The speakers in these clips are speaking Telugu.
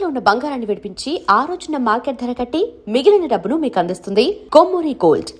తాకట్టులో ఉన్న బంగారాన్ని విడిపించి ఆ రోజున మార్కెట్ ధర కట్టి మిగిలిన డబ్బును మీకు అందిస్తుంది కొమ్మూరి గోల్డ్.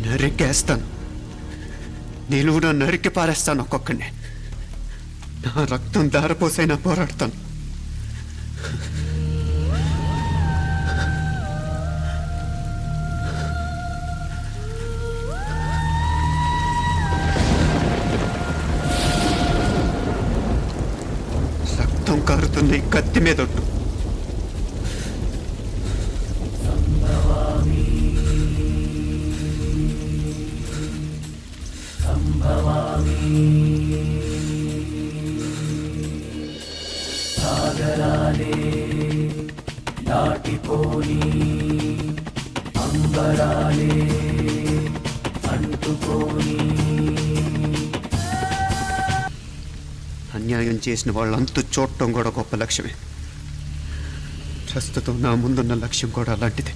నరికేస్తాను, నిలువున నరికి పారేస్తాను ఒక్కొక్కడిని. నా రక్తం దారపోసైనా పోరాడతాను. రక్తం కారుతున్న ఈ కత్తి మీదొట్టు. సాగరాలే దాటిపోని అంబరాలే అంటుకోని. అన్యాయం చేసిన వాళ్ళంతు చూడటం కూడా గొప్ప లక్ష్యమే. ప్రస్తుతం నా ముందున్న లక్ష్యం కూడా అలాంటిదే.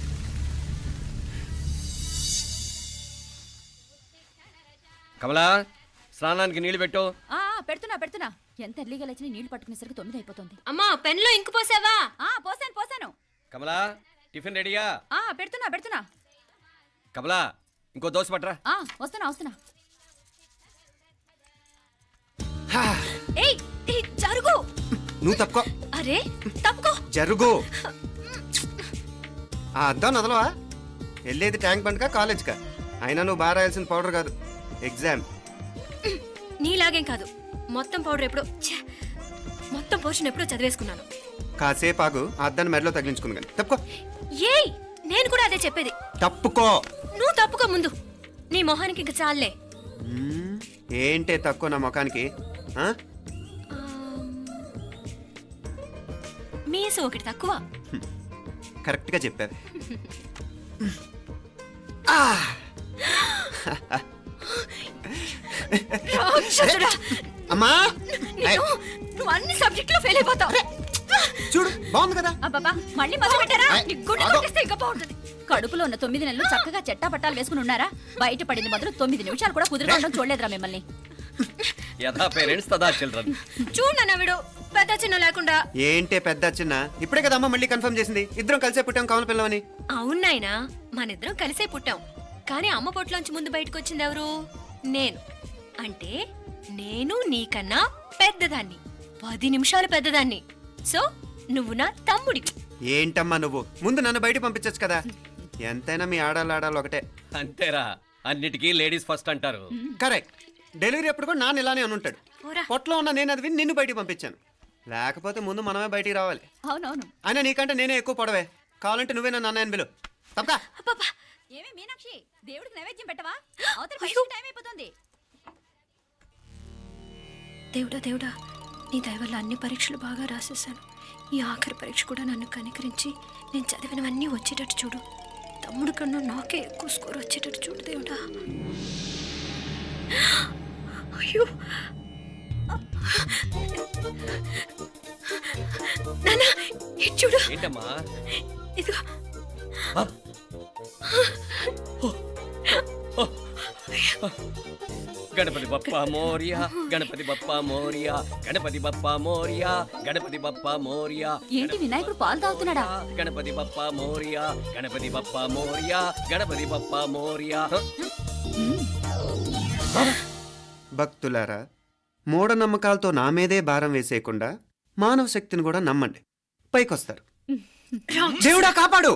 కమలా, స్నానానికి నీళ్లు పెట్టు. పెడుతున్నా. ఎంత ఎర్లీగా లేచిన నీళ్లు పట్టుకునేసరికి 9 అయిపోతుంది. అమ్మా, పెన్లో ఇంకు పోసావా? పోసాను. కమలా, టిఫిన్ రెడీగా? పెడుతున్నా. కమలా, ఇంకో దోశ పట్రా. వస్తున్నా. ఏయ్, జరుగు. నువ్వు తప్పుకో. అరే, తప్పుకో. జరుగు. ఆ అద్దం నదలవా? వెళ్ళేది ట్యాంక్ బండ్కా కాలేజ్కా? అయినా నువ్వు బాగా రాయాల్సిన పౌడర్ కాదు, ఎగ్జామ్. నీలాగేం కాదు, మొత్తం పౌడర్ ఎప్పుడో, మొత్తం పోర్షన్ ఎప్పుడో చదివేసుకున్నాను. కాసేపు ఆగు, ఆ అద్దాన్ని మెడలో తగిలించుకుంది కానీ. తప్పుకో. ఏయ్, నేను కూడా అదే చెప్పేది. తప్పుకో. నువ్వు తప్పుకో ముందు. నీ మొహానికి ఇంక చాలే. ఏంటే తక్కువ నా ముఖానికి? మీసు ఒకటి తక్కువ. కరెక్ట్గా చెప్పావు. అమ్మా, నువ్వు అన్ని సబ్జెక్టులో ఫెయిల్ అయిపోతావు. చూడు, బాగుంది కదా? అబ్బబ్బా, మళ్ళీ మొదలు పెట్టారా? ఇంకా బాగుంటుంది. కడుపులో ఉన్న 9 నెలలు చక్కగా చెట్టా పట్టాలు వేసుకుని ఉన్నారా? బయట పడింది మొదలు 9 నిమిషాలు కూడా కుదురుకోవడం చూడలేదురా మిమ్మల్ని. యథా పేరెంట్స్ తదా చిల్డ్రన్. చూడన్న వీడు పెద్ద చిన్న లేకుండా. ఏంటే పెద్ద చిన్న? ఇప్పుడే కదా అమ్మ మళ్ళీ కన్ఫర్మ్ చేసింది, ఇద్దరం కలిసే పుట్టాం కమల పిల్లవని. అవునాయనా, మనిద్దరం కలిసే పుట్టాం. కానీ అమ్మ పొట్లోంచి ముందు బయటకు వచ్చింది ఎవరు? నేను. అంటే నేను నీకన్నా పెద్దదాన్ని, 10 నిమిషాలు పెద్దదాన్ని. సో నువ్వు నా తమ్ముడి. ఏంటమ్మా నువ్వు ముందు నన్ను బయట పంపించచ్చు కదా. ఎంతైనా మీ ఆడాలి ఒకటే. అంతేరా, అన్నిటికీ లేడీస్ ఫస్ట్ అంటారు. కరెక్ట్. డెలివరీ అప్పుడు కూడా నాన్న ఇలానే అని ఉంటాడు. పొట్టలో ఉన్న నేను అది విని నిన్ను బయటికి పంపించాను. లేకపోతే ముందు మనమే బయటికి రావాలి. అవునవును. అయినా నీకంటే నేనే ఎక్కువ పొడవే. కావాలంటే నువ్వే నన్ను అన్నయ్యను పిలు. తప్పకా. అబ్బబ్బా, ఏమి మీనాక్షి, దేవుడికి నైవేద్యం పెట్టవా? అవతల అయ్యో. టైం అయిపోతుంది. దేవుడా దేవుడా, నీ దయ వల్ల అన్ని పరీక్షలు బాగా రాసేసాను. ఈ ఆఖరి పరీక్ష కూడా నన్ను కనికరించి నేను చదివినవన్నీ వచ్చేటట్టు చూడు. తమ్ముడు కన్నా నాకే ఎక్కువ స్కోర్ వచ్చేటట్టు చూడు దేవుడా. అయ్యో నాన్నా, ఇది చూడు. ఏంటమ్మా? ఇదిగో. ఆ? గణపతి బప్పా మోరియా, గణపతి బప్పా మోరియా, గణపతి బప్పా మోరియా, గణపతి బప్పా మోరియా. ఏంటి వినాయకుడు పాలు తాగుతున్నాడా? గణపతి బప్పా మోరియా, గణపతి బప్పా మోరియా, గణపతి బప్పా మోరియా. భక్తులారా, మూఢనమ్మకాలతో నా మీదే భారం వేసేయకుండా మానవ శక్తిని కూడా నమ్మండి. పైకొస్తారు. దేవుడా కాపాడు.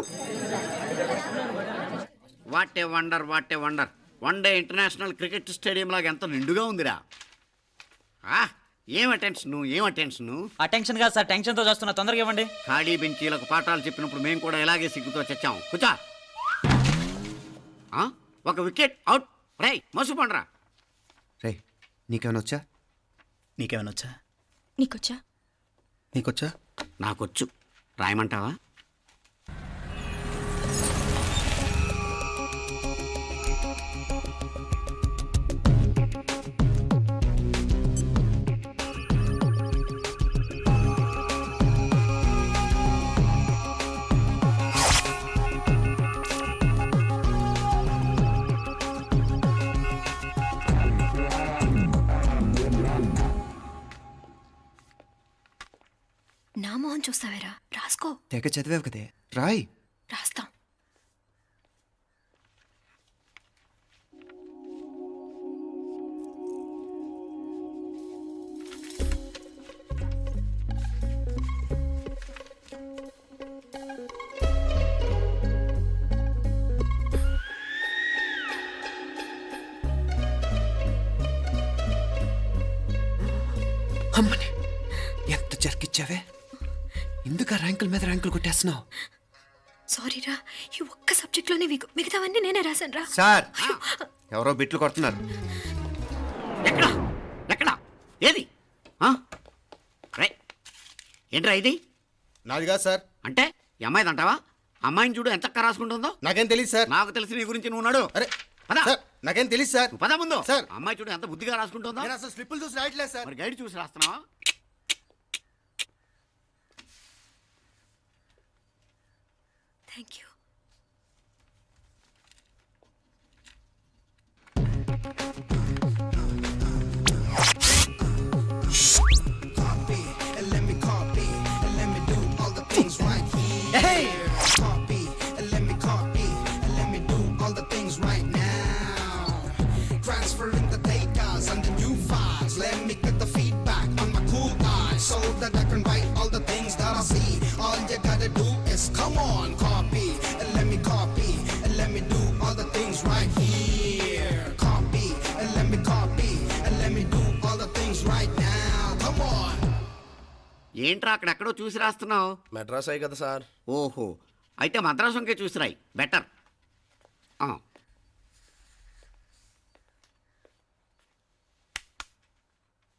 What a wonder, what a wonder. One day international cricket stadium లాగా ఎంత నిండుగా ఉందిరా. ఏం అటెన్షన్, ఏం అటెన్షన్. అటెన్షన్ కాదు సార్, టెన్షన్తో చూస్తున్నా, తొందరగా ఇవ్వండి. ఖాళీ బెంచీలకు పాఠాలు చెప్పినప్పుడు మేము కూడా ఇలాగే సిగ్గుతో చచ్చాం. కూర్చో. ఒక వికెట్ అవుట్. రై మసు పండరా. రే, నీకేమైనా వచ్చా? నీకేమైనా వచ్చా? నీకొచ్చా? నీకొచ్చా? నాకొచ్చు. రాయమంటావా? నా మొహం చూస్తావేరా, రాసుకో. తెగ చదివావు కదే, రాయ్. రాస్తాం. అమ్మని ఎంత జరికిచ్చావే. ఎందుకు ర్యాంకుల మీద ర్యాంకులు కొట్టేస్తున్నావు? సారీరా, ఈ ఒక్క సబ్జెక్ట్లోనే మిగతావన్నీ నేనే రాశాను రా. సార్, ఎవరో బిట్లు కొడుతున్నారు. ఎక్కడ ఎక్కడ ఏది? రై ఏంట్రా ఇది? నాది కాదు సార్. అంటే ఈ అమ్మాయిది అంటావా? అమ్మాయిని చూడు ఎంత రాసుకుంటుందో. నాకేం తెలియదు సార్. నాకు తెలిసి నీ గురించి నువ్వు నాడు. అరే పద. సార్, నాకేం తెలియదు సార్. నువ్వు పద ముందు. సార్. అమ్మాయి చూడు ఎంత బుద్ధిగా రాసుకుంటుందో. నేను అసలు స్లిప్పులు చూసి రాయట్లేదు సార్. మరి గైడ్ చూసి రాస్తున్నావా? Thank you. Transferring the data and the new files. Let me get the feedback on my cool eyes so that I can write all the things that I see. All you gotta do is come on, copy, and let me copy, and let me do all the things right here. Copy, and let me copy, and let me do all the things right now. Come on. ఏంట్రా అక్కడెక్కడో చూసి రాస్తున్నావు? మెడ్రాస్ అయ్యి కదా సార్. ఓహో, అయితే మద్రాసంకే చూసి రాయి, బెటర్.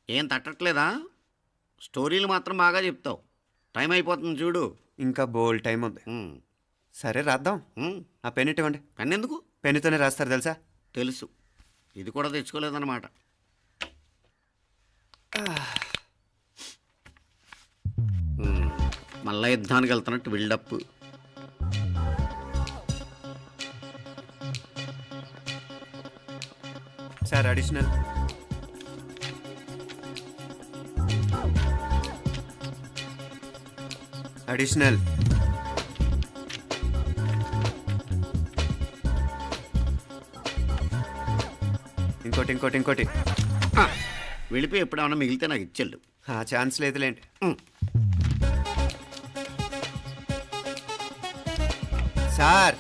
ఏం తట్టట్లేదా? స్టోరీలు మాత్రం బాగా చెప్తావు. టైం అయిపోతుంది చూడు. ఇంకా బోల్ టైం ఉంది. సరే రాద్దాం. ఆ పెన్ ఇవ్వండి. పెన్ ఎందుకు? పెన్నుతోనే రాస్తారు తెలుసా? తెలుసు. ఇది కూడా తెచ్చుకోలేదన్నమాట. మళ్ళా యుద్ధానికి వెళ్తున్నట్టు బిల్డప్. Sir additional. అడిషనల్. ఇంకోటి ఇంకోటి ఇంకోటి. వెళ్ళిపోయి ఎప్పుడేమన్నా మిగిలితే నాకు ఇచ్చెళ్ళు. ఛాన్స్ లేదులేండి. సార్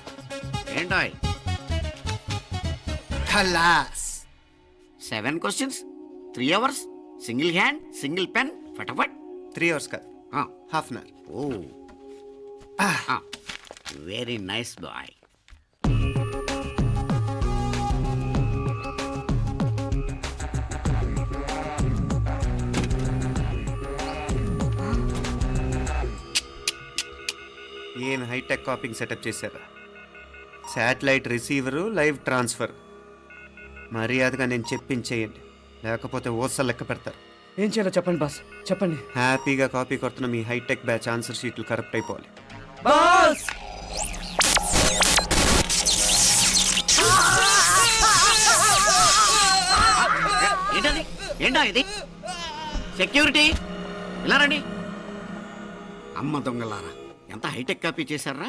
ఏంటాయ్ ఖలాస్ 7 questions 3 hours single hand single pen ఫటాఫట్ 3 అవర్స్ కాదు half an hour. Oh very nice boy. ఏం హైటెక్ కాపింగ్ సెటప్ చేశారా? Satellite receiver, live transfer. మర్యాదగా నేను చెప్పించేయండి, లేకపోతే ఓసలు లెక్క పెడతారు. ఏం చేయాలో చెప్పండి బాస్, చెప్పండి. హ్యాపీగా కాపీ కొడుతున్న మీ హైటెక్ బ్యాచ్ ఆన్సర్ షీట్లు కరెక్ట్ అయిపోవాలి. బాస్ ఏంటది? ఏంటా ఇది? సెక్యూరిటీ ఇలా రండి. అమ్మ దొంగలారా, ఎంత హైటెక్ కాపీ చేశారా?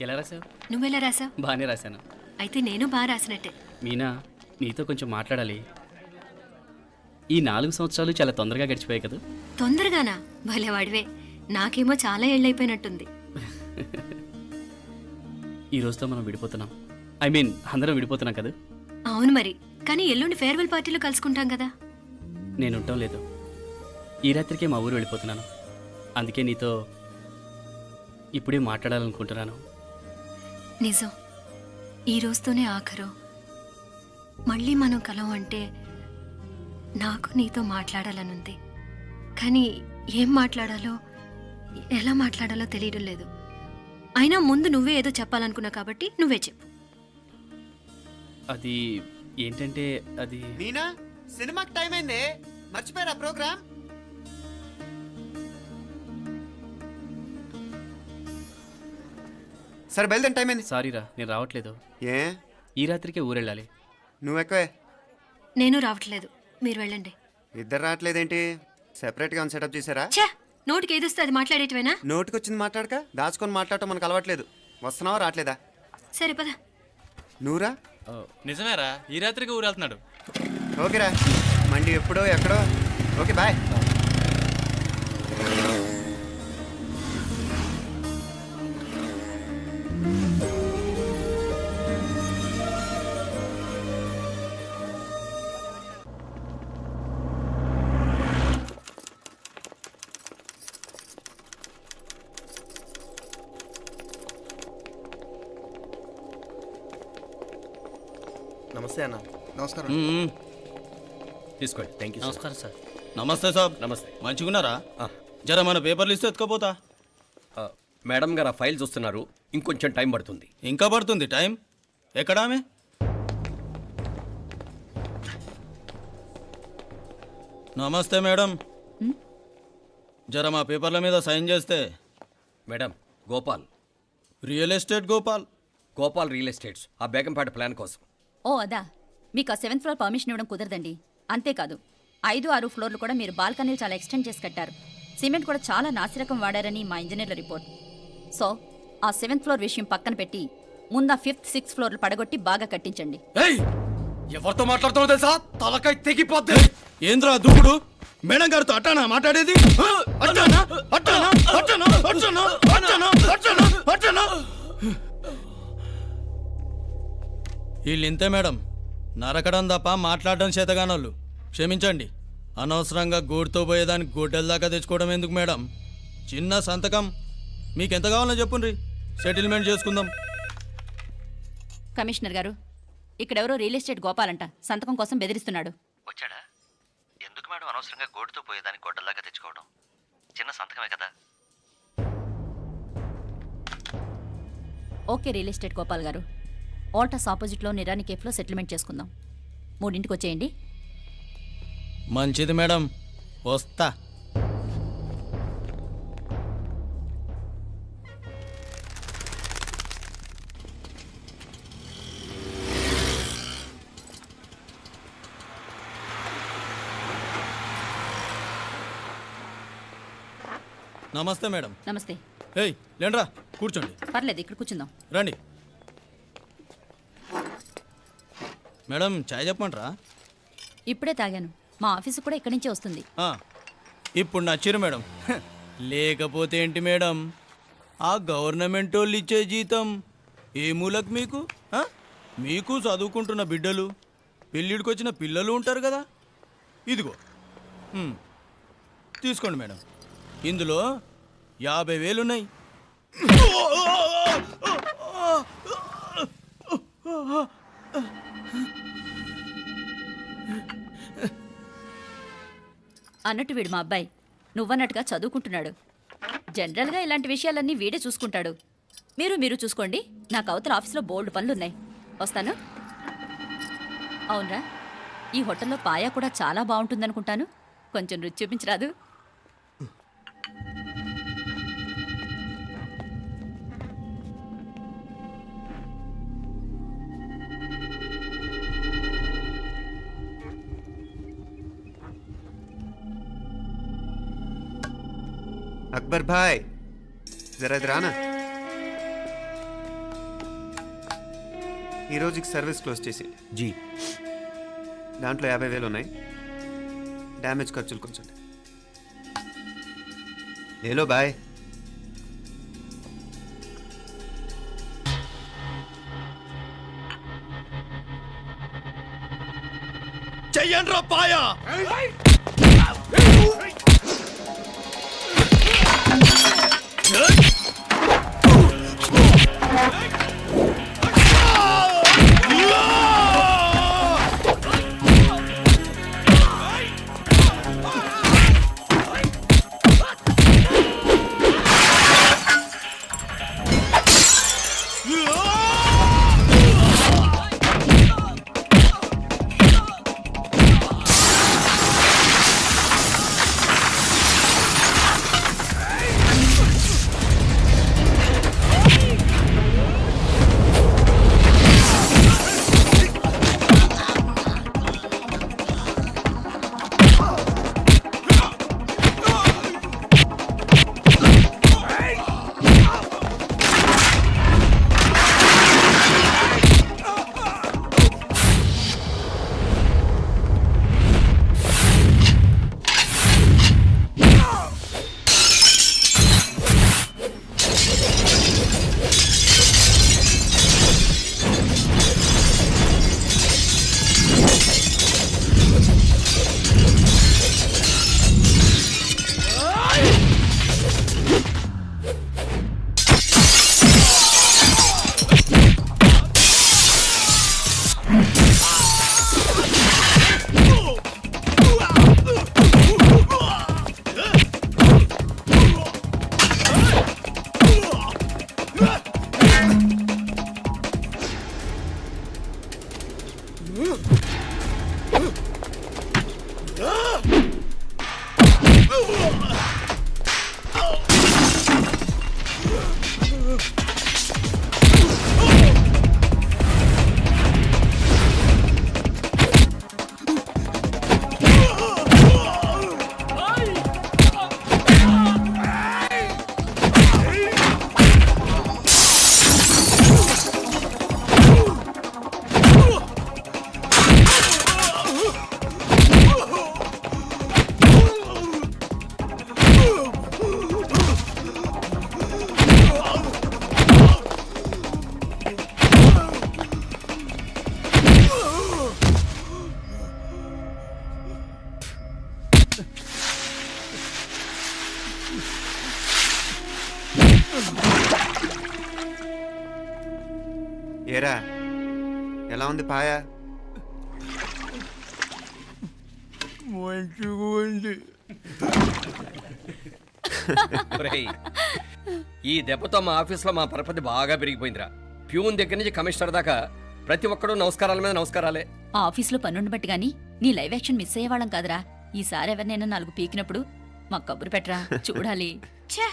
ఎలా రాసావు? నువ్వెలా రాసావు? బాగానే రాశాను. అయితే నేను బాగా రాసినట్టే. మీనా, నీతో కొంచెం మాట్లాడాలి. ఈ 4 సంవత్సరాలు చాలా తొందరగా గడిచిపోయాయి కదా. తొందరగానా? భలేవాడివే. నాకేమో చాలా ఏళ్ళైపోయినట్టుంది. ఈ రోజుతో మనం విడిపోతున్నాం. ఐ మీన్ అందరం విడిపోతున్నాం కదా. అవును మరి, కానీ ఎల్లుండి ఫేర్వెల్ పార్టీలో కలుసుకుంటాం కదా. నేను ఉండటం లేదు. ఈ రాత్రికే మా ఊరు వెళ్ళిపోతున్నాను. అందుకే నీతో ఇప్పుడే మాట్లాడాలనుకుంటున్నాను. నిజం, ఈ రోజుతోనే ఆఖరు. మళ్ళీ మనం కలం అంటే నాకు నీతో మాట్లాడాలనుంది. కానీ ఏం మాట్లాడాలో, ఎలా మాట్లాడాలో తెలియడం లేదు. అయినా ముందు నువ్వే ఏదో చెప్పాలనుకున్నా కాబట్టి నువ్వే చెప్పు. అది ఏంటంటే అది మీనా, సినిమాకి టైం అయింది, మర్చిపోయారా ప్రోగ్రామ్? సరే బయలుదేరి, టైం అయింది. సారీరా, నేను రావట్లేదు. ఏ? ఈ రాత్రికే ఊరెళ్ళాలి. నువ్వు ఎక్కువే. నేను రావట్లేదు, మీరు వెళ్ళండి. ఇద్దరు రావట్లేదేంటి? సెపరేట్గా సెటప్ చేశారా? ఛే, నోటికి ఏదొస్తే అది మాట్లాడేటివేనా? నోటికొచ్చింది మాట్లాడక దాచుకొని మాట్లాడటం మనకు అలవాట్లేదు. వస్తున్నావా రావట్లేదా? సరే పద. నువ్వురా. నిజమేరా, ఈ రాత్రికి ఊరెళ్తున్నాడు. ఓకేరా, మండి ఎప్పుడో ఎక్కడో. Okay bye. నమస్తే అన్న. నమస్కారం. తీసుకోండి. Thank you. నమస్కారం సార్. నమస్తే సాబ్. నమస్తే. మంచిగున్నారా? జర మన పేపర్లు ఇస్తే ఎత్తుకపోతా. మేడం గారు ఆ ఫైల్ చూస్తున్నారు, ఇంకొంచెం టైం పడుతుంది. ఇంకా పడుతుంది టైం. ఎక్కడ ఆమె? నమస్తే మేడం, జర మా పేపర్ల మీద సైన్ చేస్తే. Madam, Gopal, real estate Gopal. Gopal real estates, ఆ బేగంపేట ప్లాన్ కోసం. ఓ అదా, మీకు ఆ 7th ఫ్లోర్ పర్మిషన్ ఇవ్వడం కుదరదండి. అంతేకాదు 5, 6 ఫ్లోర్లు కూడా మీరు బాల్కనీలు చాలా ఎక్స్టెండ్ చేసి కట్టారు. సిమెంట్ కూడా చాలా నాసిరకం వాడారని మా ఇంజనీర్ల రిపోర్ట్. సో ఆ 7th ఫ్లోర్ విషయం పక్కన పెట్టి ముందు ఆ 5th, 6th ఫ్లోర్లు పడగొట్టి బాగా కట్టించండి. ఎవరితో మాట్లాడుతున్నావు తెలుసా? తలకాయ తెగిపోద్ది. ఏంద్రా దూకుడు? మేడం గారితో అట్టానా మాట్లాడేది? అట్టానా? అట్టానా? అట్టానా? అట్టానా? అట్టానా? అట్టానా? అట్టానా? వీళ్ళింతే మేడం, నరకడం తప్ప మాట్లాడడం చేతగానోళ్ళు. క్షమించండి, అనవసరంగా గోడుతో పోయేదానికి గోటెల దాకా తెచ్చుకోవడం ఎందుకు మేడం? చిన్న సంతకం మీకెంత కావాలో చెప్పుండ్రి, సెటిల్మెంట్ చేసుకుందాం. కమిషనర్ గారు, ఇక్కడెవరో రియల్ ఎస్టేట్ గోపాలంట సంతకం కోసం బెదిరిస్తున్నాడు. వచ్చాడా? ఎందుకు మేడం అనవసరంగా గోటుతో పోయేదానికి గొడ్డల్లాగా తెచ్చుకోవడం? చిన్న సంతకమే కదా. ఓకే రియల్ ఎస్టేట్ గోపాల్ గారు, ఆల్టాస్ ఆపోజిట్లో నిరాని కేఫ్లో సెటిల్మెంట్ చేసుకుందాం. 3ంటికి వచ్చేయండి. మంచిది మేడం, వస్తా. నమస్తే మేడం. నమస్తే. ఏయ్ లేండ్రా, కూర్చోండి. పర్లేదు, ఇక్కడ కూర్చుందాం. రండి మేడం, చాయ్ చెప్పమంటారా? ఇప్పుడే తాగాను. మా ఆఫీసు కూడా ఇక్కడి నుంచే వస్తుంది. ఇప్పుడు నచ్చిరు మేడం. లేకపోతే ఏంటి మేడం, ఆ గవర్నమెంట్ వాళ్ళు ఇచ్చే జీతం ఏ మూలకు మీకు ఆ? మీకు చదువుకుంటున్న బిడ్డలు పెళ్ళిడికి వచ్చిన పిల్లలు ఉంటారు కదా ఇదిగో తీసుకోండి మేడం ఇందులో 50,000 ఉన్నాయి. అన్నట్టు వీడు మా అబ్బాయి నువ్వన్నట్టుగా చదువుకుంటున్నాడు. జనరల్గా ఇలాంటి విషయాలన్నీ వీడే చూసుకుంటాడు. మీరు చూసుకోండి. నాకు అవతల ఆఫీస్లో బోల్డ్ పనులున్నాయి. వస్తాను. అవునరా, ఈ హోటల్లో పాయా కూడా చాలా బాగుంటుందనుకుంటాను. కొంచెం రుచి చూపించరాదు? అక్బర్ భాయ్ జరా ఇది రానా. ఈ రోజుకి సర్వీస్ క్లోజ్ చేసి జీ దాంట్లో 50,000 ఉన్నాయి. డ్యామేజ్ ఖర్చులు కొంచెం లేలో బాయ్. చెయ్యండి రా పాయా. ఏరా ఎలా ఉంది పాయా? మంచిగా ఉంది. ఒరేయ్, ఈ దెబ్బతో మా ఆఫీస్లో మా పరపతి బాగా పెరిగిపోయిందిరా. ప్యూన్ దగ్గర నుంచి కమిషనర్ దాకా ప్రతి ఒక్కడు నమస్కారాల మీద నమస్కారాలే. ఆ ఆఫీస్లో పనుండి బట్టి గాని నీ లైవ్ యాక్షన్ మిస్ అయ్యేవాళ్ళం కాదురా. ఈసారి ఎవరినైనా 4 పీకినప్పుడు మాకు కబురు పెట్టరా, చూడాలి. ఛే,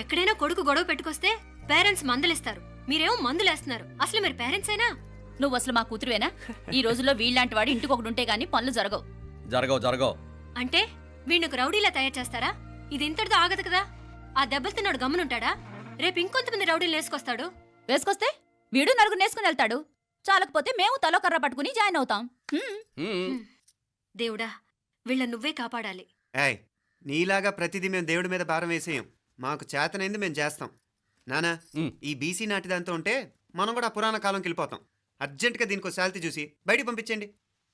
ఎక్కడైనా కొడుకు గొడవ పెట్టుకొస్తే పేరెంట్స్ మందలిస్తారు, మీరేమో మందులేస్తున్నారు. అసలు మీరు పేరెంట్స్ అయినా? నువ్వు అసలు మా కూతురువేనా? ఈ రోజుల్లో వీళ్ళలాంటి వాడు ఇంటికి ఒకటి ఉంటే గానీ పనులు జరగవు. జరగవు. అంటే వీణ్ణకు రౌడీలా తయారు చేస్తారా? ఇది ఇంతటితో ఆగదు కదా. ఆ దెబ్బలు తిన్నాడు గమ్మునుంటాడా? రేపు ఇంకొంతమంది రౌడీలు వేసుకొస్తాడు. వేసుకొస్తే వీడు 4 నేసుకుని వెళ్తాడు. చాలకపోతే మేము తలో కర్ర పట్టుకుని జాయిన్ అవుతాం. దేవుడా, వీళ్ళ నువ్వే కాపాడాలి. ఏయ్, నీలాగా ప్రతిదీ మేము దేవుడి మీద భారం వేసేయం. మాకు చేతనైంది మేము చేస్తాం. నానా, ఈ బీసీ నాటిదంతా ఉంటే మనం కూడా ఆ పురాణ కాలంకి వెళ్ళిపోతాం. అర్జెంటుగా దీనికి శాలిటీ చూసి బయటికి పంపించండి.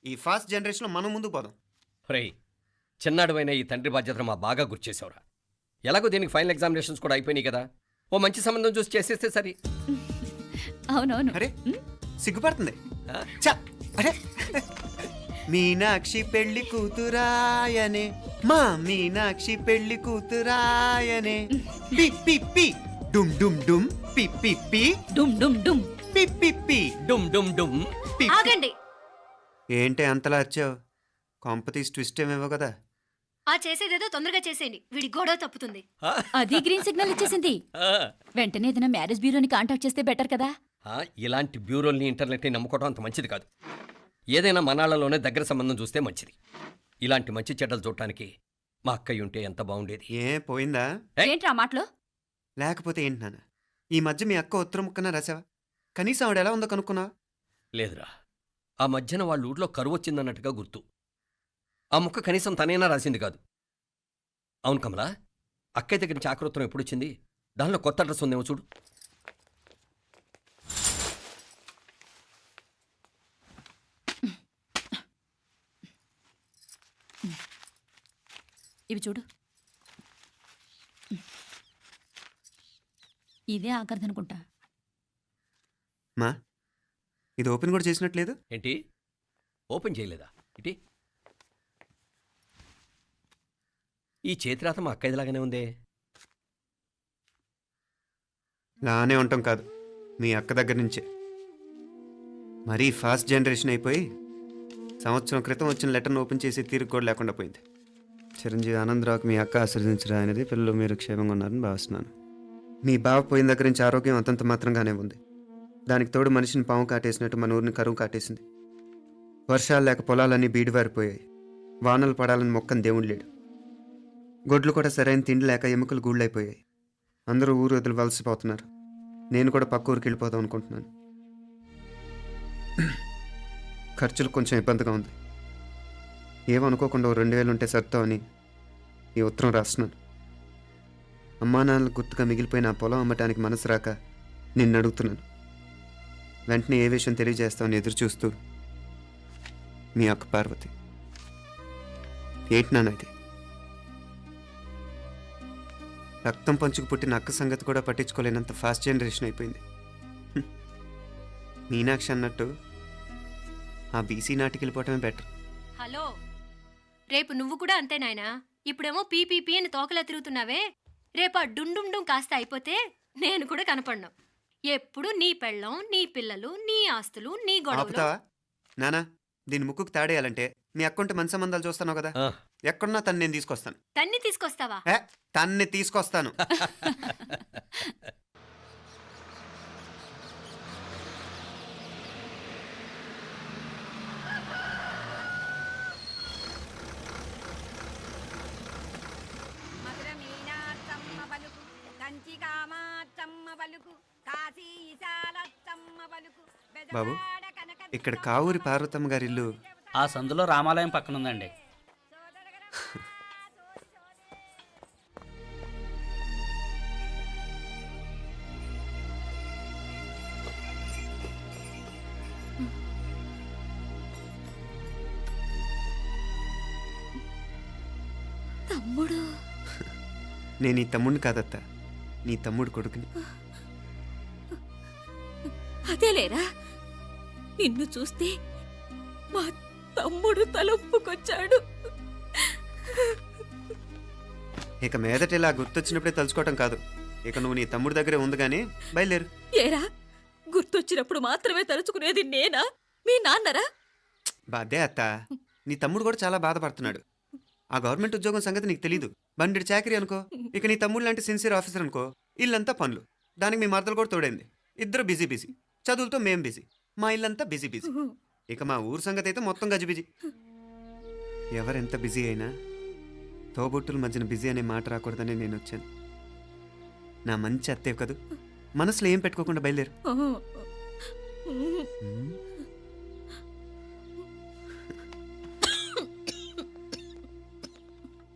ఈ ఫాస్ట్ జనరేషన్లో మనం ముందుకు పోదాం. రేయ్ చిన్నాడువైన ఈ తండ్రి బాధ్యతను మా బాగా గుర్చేసావురా. ఎలాగో దీనికి ఫైనల్ ఎగ్జామినేషన్స్ కూడా అయిపోయినాయి కదా, ఓ మంచి సంబంధం చూసి చేసేస్తే సరి. అవునవును. అరే సిగ్గుపడుతుంది. చ అరే మీనాక్షి పెళ్లి కూతురాయనే, మా మీనాక్షి పెళ్లి కూతురాయనే, పి పి పి డుమ్ డుమ్ డుమ్, పి పి పి డుమ్ డుమ్ డుమ్. పి పి పి డుమ్ డుమ్ డుమ్. పి. ఆగండి. ఏంటి అంతలా వచ్చావు? కాంపతీస్ ట్విస్ట్ ఏమేవో కదా. ఆ చేసేదేదో తొందరగా చేసేయండి, వీడి గొడవ తప్పుతుంది. అది గ్రీన్ సిగ్నల్ ఇచ్చేసింది. వెంటనే ఏదైనా మ్యారేజ్ బ్యూరోని కాంటాక్ట్ చేస్తే బెటర్ కదా. ఇలాంటి బ్యూరోల్ని ఇంటర్నెట్ని నమ్ముకోవడం అంత మంచిది కాదు. ఏదైనా మనాళ్ళలోనే దగ్గర సంబంధం చూస్తే మంచిది. ఇలాంటి మంచి చెడ్డలు చూడటానికి మా అక్కయ్య ఉంటే ఎంత బాగుండేది. ఏ పోయిందా? ఏంట్రా ఆ మాటలు? లేకపోతే ఏంటి నాన్న, ఈ మధ్య మీ అక్క ఉత్తరం ముక్కన రాసావా? కనీసం ఆవిడ ఎలా ఉందో కనుక్కున్నావా? లేదురా, ఆ మధ్యన వాళ్ళ ఊర్లో కరువు వచ్చిందన్నట్టుగా గుర్తు. ఆ ముక్క కనీసం తనైనా రాసింది కాదు. అవును కమలా, అక్కయ్య దగ్గర నుంచి ఆకృతం ఎప్పుడొచ్చింది? దానిలో కొత్త అడ్రస్ ఉందేమో చూడు. ఇవి చూడు. ఇదే ఆఖరిదనుకుంటా. మా ఇది ఓపెన్ కూడా చేసినట్లేదు. ఏంటి ఓపెన్ చేయలేదా? ఇటీ ఈ చేతిరాత మా అక్కయ్యలాగానే ఉందే. లానే ఉంటాం కాదు, మీ అక్క దగ్గర నుంచే. మరీ ఫాస్ట్ జనరేషన్ అయిపోయి సంవత్సరం క్రితం వచ్చిన లెటర్ను ఓపెన్ చేసి తీరుకు కూడా లేకుండా పోయింది. చిరంజీవి ఆనందరావుకి మీ అక్క ఆశీర్వదించరా అనేది, పిల్లలు మీరు క్షేమంగా ఉన్నారని భావిస్తున్నాను. మీ బావ పోయిన దగ్గర నుంచి ఆరోగ్యం అంతంత మాత్రంగానే ఉంది. దానికి తోడు మనిషిని పాము కాటేసినట్టు మన ఊరిని కరువు కాటేసింది. వర్షాలు లేక పొలాలన్నీ బీడివారిపోయాయి. వానలు పడాలని మొక్కని దేవుడు లేడు. గొడ్లు కూడా సరైన తిండి లేక ఎముకలు గూళ్ళైపోయాయి. అందరూ ఊరు వదిలి వలసిపోతున్నారు. నేను కూడా పక్క ఊరికి వెళ్ళిపోదాం అనుకుంటున్నాను. ఖర్చులు కొంచెం ఇబ్బందిగా ఉంది. ఏమనుకోకుండా 2000 ఉంటే సర్తామని ఈ ఉత్తరం రాస్తున్నాను. అమ్మా నాన్నలు గుర్తుగా మిగిలిపోయిన ఆ పొలం అమ్మటానికి మనసు రాక నిన్ను అడుగుతున్నాను. వెంటనే ఏ విషయం తెలియజేస్తామని ఎదురు చూస్తూ మీ అక్క పార్వతి. ఏంటి నాన్న ఇది? రక్తం పంచుకు పుట్టిన అక్క సంగతి కూడా పట్టించుకోలేనంత ఫాస్ట్ జనరేషన్ అయిపోయింది. మీనాక్షి అన్నట్టు ఆ బీసీ నాటికి వెళ్ళిపోవటమే బెటర్. హలో, రేపు నువ్వు కూడా అంతే నాయనా. ఇప్పుడేమో పీపీపీ అని తోకలా తిరుగుతున్నావే, రేపు ఆ డుండుండుం కాస్త అయిపోతే నేను కూడా కనపడ్ను. ఎప్పుడు నీ పెళ్ళం, నీ పిల్లలు, నీ ఆస్తులు, నీ గొడవలు. ఆపుతావా నానా? దీని ముక్కుకు తాడేయాలంటే మీ అక్కంటే మంచి సంబంధాలు చూస్తాను కదా. ఆ, ఎక్కడున్నా తను నేను తీసుకొస్తాను. తన్ని తీసుకొస్తావా? తన్ని తీసుకొస్తాను. బాబు, ఇక్కడ కావూరి పార్వతమ్మ గారి ఇల్లు ఆ సందులో రామాలయం పక్కన ఉందండి. తమ్ముడు? నేను ఈ తమ్ముడిని కాదత్తా, నీ తమ్ముడు కొడుకుని. అదేలేరా, నిన్ను చూస్తే మా తమ్ముడు తలొప్పుకొచ్చాడు. ఇక మీదట ఇలా గుర్తొచ్చినప్పుడే తలుచుకోవటం కాదు. ఇక నువ్వు నీ తమ్ముడి దగ్గరే ఉంది కానీ బయలుదేరు. ఏరా, గుర్తొచ్చినప్పుడు మాత్రమే తలుచుకునేది నేనా, మీ నాన్నరా? బాధే అత్త, నీ తమ్ముడు కూడా చాలా బాధపడుతున్నాడు. ఆ గవర్నమెంట్ ఉద్యోగం సంగతి నీకు తెలీదు. బండి చాకరీ అనుకో. ఇక నీ తమ్ముడు లాంటి సిన్సియర్ ఆఫీసర్ అనుకో. ఇల్లంతా పనులు, దానికి మీ మరదలు కూడా తోడైంది. ఇద్దరు బిజీ బిజీ. చదువులతో మేం బిజీ, మా ఇల్లంతా బిజీ బిజీ. ఇక మా ఊరు సంగతి అయితే మొత్తం గజిబిజీ. ఎవరెంత బిజీ అయినా తోబుట్టుల మధ్యన బిజీ అనే మాట రాకూడదని నేను వచ్చాను. నా మంచి అత్తే కదూ, మనసులో ఏం పెట్టుకోకుండా బయలుదేరు.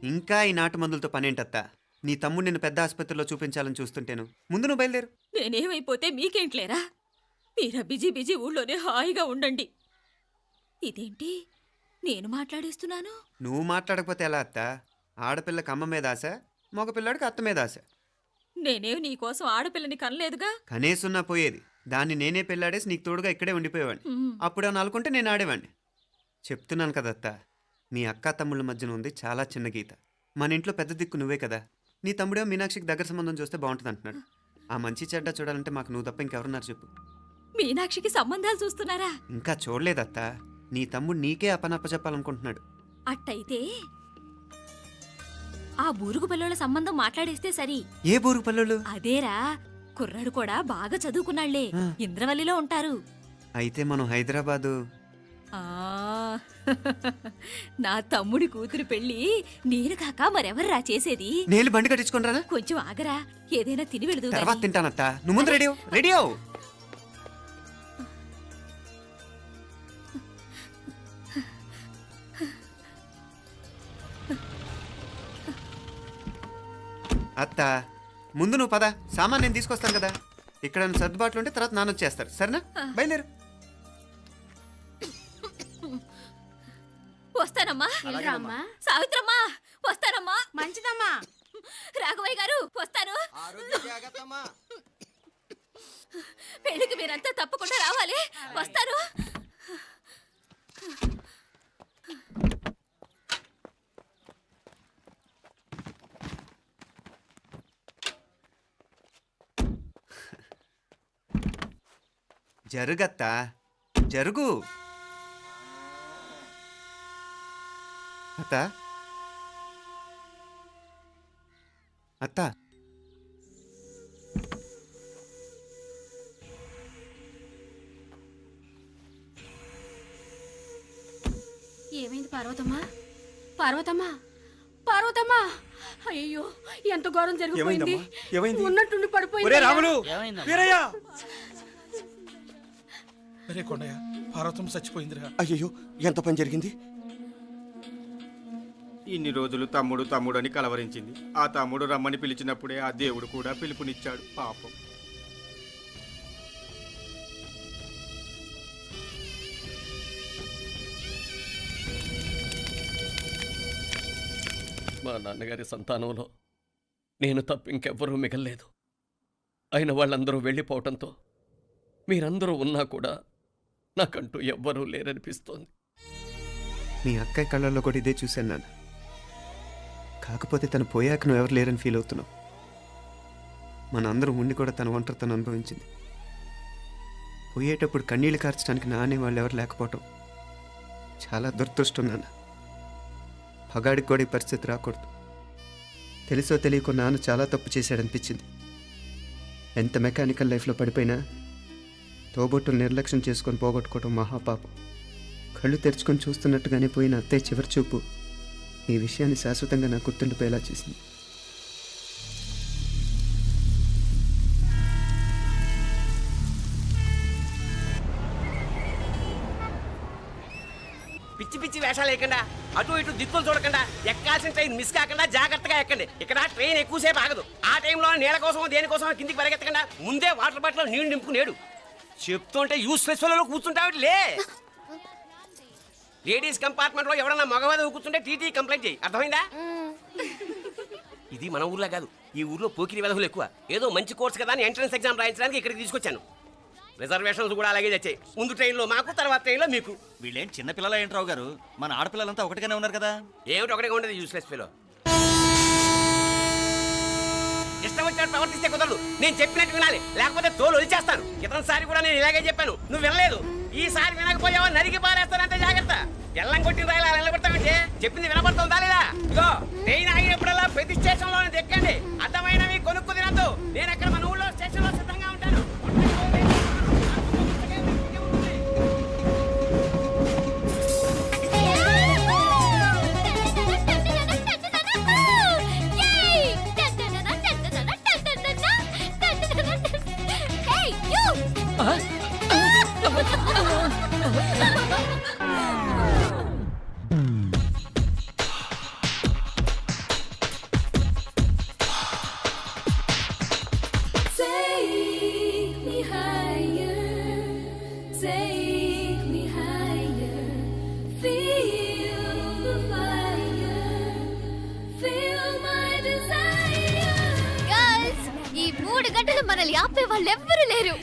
ఇంకా ఈ నాటు మందులతో పనేంటత్తా? నీ తమ్ముడు నిన్ను పెద్ద ఆసుపత్రిలో చూపించాలని చూస్తుంటేను. ముందు నువ్వు బయలుదేరు. నేనేమైపోతే మీకేంట్లేరా? మీరా బిజీ బిజీ ఊళ్ళోనే హాయిగా ఉండండి. ఇదేంటి నేను మాట్లాడేస్తున్నాను? నువ్వు మాట్లాడకపోతే ఎలా అత్త? ఆడపిల్లకి అమ్మ మీద ఆశ, మగపిల్లాడికి అత్త మీద ఆశ. నేనేం నీకోసం ఆడపిల్లని కనలేదుగా. కనేసున్నా పోయేది. దాన్ని నేనే పెళ్ళాడేసి నీకు తోడుగా ఇక్కడే ఉండిపోయేవాడిని. అప్పుడేమన్నా అనుకుంటే నేను ఆడేవాడిని. చెప్తున్నాను కదా అత్త, నీ అక్క తమ్ముళ్ళ మధ్యన ఉంది చాలా చిన్న గీత. మన ఇంట్లో పెద్ద దిక్కు నువ్వే కదా. నీ తమ్ముడే మీనాక్షికి దగ్గర సంబంధం చూస్తే బాగుంటుంది అంటున్నాడు. ఆ మంచి చెడ్డ చూడాలంటే మాకు నువ్వు తప్ప ఇంకెవరున్నారు చెప్పు? మీనాక్షికి సంబంధాలు చూస్తున్నారా? ఇంకా చూడలేదత్త. నీ తమ్ముడు నీకే అపనప్ప చెప్పాలనుకుంటున్నాడు. అట్టయితే ఆ బూరుగు పిల్లల సంబంధం మాట్లాడేస్తే సరి. ఏ బూరు పల్లెలు? అదేరా, కుర్రాడు కూడా బాగా చదువుకున్నాళ్లే, ఇంద్రవల్లిలో ఉంటారు. అయితే మనం హైదరాబాదు. ఆ నా తమ్ముడి కూతురు పెళ్లి నేను కాక మరెవర్రా చేసేది? నేను బండి కట్టించుకుంటారా? కొంచెం ఆగరా, ఏదైనా తిని వెళదు. తర్వాత తింటానత్త. నువ్వు ముందు రెడీ రెడీ అవు. అత్త ముందు నువ్వు పద, సామాన్ నేను తీసుకొస్తాను కదా. ఇక్కడ సర్దుబాట్లు ఉంటే తర్వాత నాన్న వచ్చేస్తారు. సరేనా? బయలుదేరు. వస్తానమ్మా. సావిత్రమ్మా వస్తానమ్మా. మంచిదమ్మా. రాఘవయ్య గారు వస్తాను. పెళ్లికి మీరంతా తప్పకుండా రావాలి. వస్తాను. జరుగత్తా, జరుగు. అత్త అత్త ఏమైంది పార్వతమ్మా? పార్వతమ్మా, పార్వతమ్మా! అయ్యో, ఎంత ఘోరం జరిగిపోయింది. ఉన్నట్టుండి పడిపోయింది. రాములు, ఏమైందమ్మా? అరే కొండయ్య, పార్వతం చచ్చిపోయిందిరా. అయ్యో, ఎంత పని జరిగింది? ఇన్ని రోజులు తమ్ముడు తమ్ముడు అని కలవరించింది. ఆ తమ్ముడు రమ్మని పిలిచినప్పుడే ఆ దేవుడు కూడా పిలుపునిచ్చాడు. పాపం. మా నాన్నగారి సంతానంలో నేను తప్ప ఇంకెవ్వరూ మిగల్లేదు. అయిన వాళ్ళందరూ వెళ్ళిపోవటంతో మీరందరూ ఉన్నా కూడా నాకంటూ ఎవ్వరూ లేరనిపిస్తోంది. మీ అక్కయ్య కళ్ళల్లో కూడా ఇదే చూశాను నాన్న. కాకపోతే తను పోయాక నువ్వు ఎవరు లేరని ఫీల్ అవుతున్నావు. మన అందరం ఉండి కూడా తన ఒంటరితను అనుభవించింది. పోయేటప్పుడు కన్నీళ్ళు కార్చడానికి నానే వాళ్ళు ఎవరు లేకపోవటం చాలా దురదృష్టం నాన్న. పగాడికి కూడా ఈ పరిస్థితి రాకూడదు. తెలుసో తెలియకో నాన్న చాలా తప్పు చేశాడనిపించింది. ఎంత మెకానికల్ లైఫ్లో పడిపోయినా తోబొట్టులు నిర్లక్ష్యం చేసుకొని పోగొట్టుకోవటం మహాపాపం. కళ్ళు తెరుచుకొని చూస్తున్నట్టుగానే పోయిన అత్తయ్య చివరి చూపు ఈ విషయాన్ని శాశ్వతంగా నాకు గుర్తుండిపోయేలా చేసింది. పిచ్చి పిచ్చి వేషాలు వేయకుండా, అటు ఇటు దిక్కులు చూడకుండా, ఎక్కాల్సిన ట్రైన్ మిస్ కాకుండా జాగ్రత్తగా ఎక్కండి. ఇక్కడ ట్రైన్ ఎక్కువసేపు ఆగదు. ఆ టైంలో నీళ్ళ కోసం దేనికోసం కిందికి పరిగెత్తకుండా ముందే వాటర్ బాటిల్ నీళ్లు నింపుకునేడు. చెప్తుంటే యూస్లెస్ లో కూర్చుంటావు. లే, లేడీస్ కంపార్ట్మెంట్ లో ఎవరన్నా మగవాది కూర్చుంటే టీటీ కంప్లైంట్ చేయి. అర్థమైందా? ఇది మన ఊర్లో కాదు, ఈ ఊర్లో పోకిరి వెధవులు ఎక్కువ. ఏదో మంచి కోర్స్ కదా అని ఎంట్రన్స్ ఎగ్జామ్ రాయించడానికి ఇక్కడికి తీసుకొచ్చాను. రిజర్వేషన్స్ కూడా అలాగే తెచ్చాయి. ముందు ట్రైన్లో మాకు, తర్వాత ట్రైన్లో మీకు. వీళ్ళేం చిన్నపిల్లల ఏంట్రావు గారు? మన ఆడపిల్లలంతా ఒకటిగానే ఉన్నారు కదా. ఏమిటి ఒకటిగా ఉండదు యూస్లెస్ ఫెలో. ఇష్టం వచ్చినట్టు ప్రవర్తిస్తే కుదరదు. నేను చెప్పినట్టు వినాలి, లేకపోతే తోలు వదిలేస్తాను. ఇతనిసారి కూడా నేను ఇలాగే చెప్పాను, నువ్వు వినలేదు. ఈసారి వినకపోయావా నరికి పారేస్తానంటే జాగ్రత్త. ఎల్లం కొట్టిన రాయలు అలా నిలబడతామంటే చెప్పింది వినపడుతుందా లేదా? ఇగో ట్రైన్ ఆగినప్పుడల్లా ప్రతి స్టేషన్ లో ఎక్కండి. అర్థమైనవి కొనుక్కు తినద్దు. నేను అక్కడ మన ఊళ్ళో స్టేషన్ లో సిద్ధంగా ఉంటాను. take me higher. Feel the fire. Feel my desire. Girls, ఈ 3 గంటలు మనల్ని ఆపే వాళ్ళు ఎవ్వరు లేరు.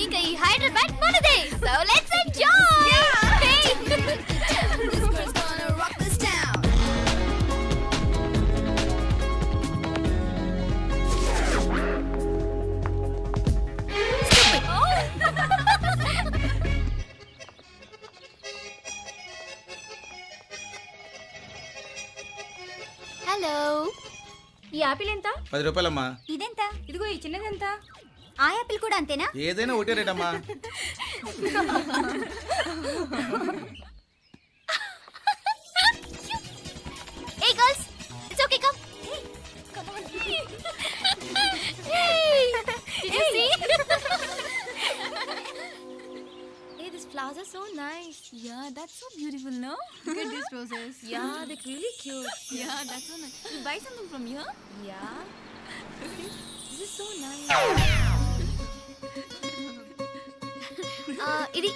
ఇంకా ఈ హైదరాబాద్ మనదే. So let's enjoy. Hey. This girl's gonna rock this town. Hello, ఈ యాపిల్ ఎంత? 10 రూపాయలమ్మా. ఇదెంత? ఇదిగో ఈ చిన్నది ఎంత? ఆ యాపిల్ కూడా అంతేనా? ఏదైనా ఒకటే రేట్ అమ్మా. Hey girls, it's okay, come. Come on. Hey, did you see? Hey, these flowers are so nice. Yeah, that's so beautiful, no? Look at these roses. Yeah, they're really cute. Yeah, that's so nice. You buy something from here? Yeah. This is so nice. ఇది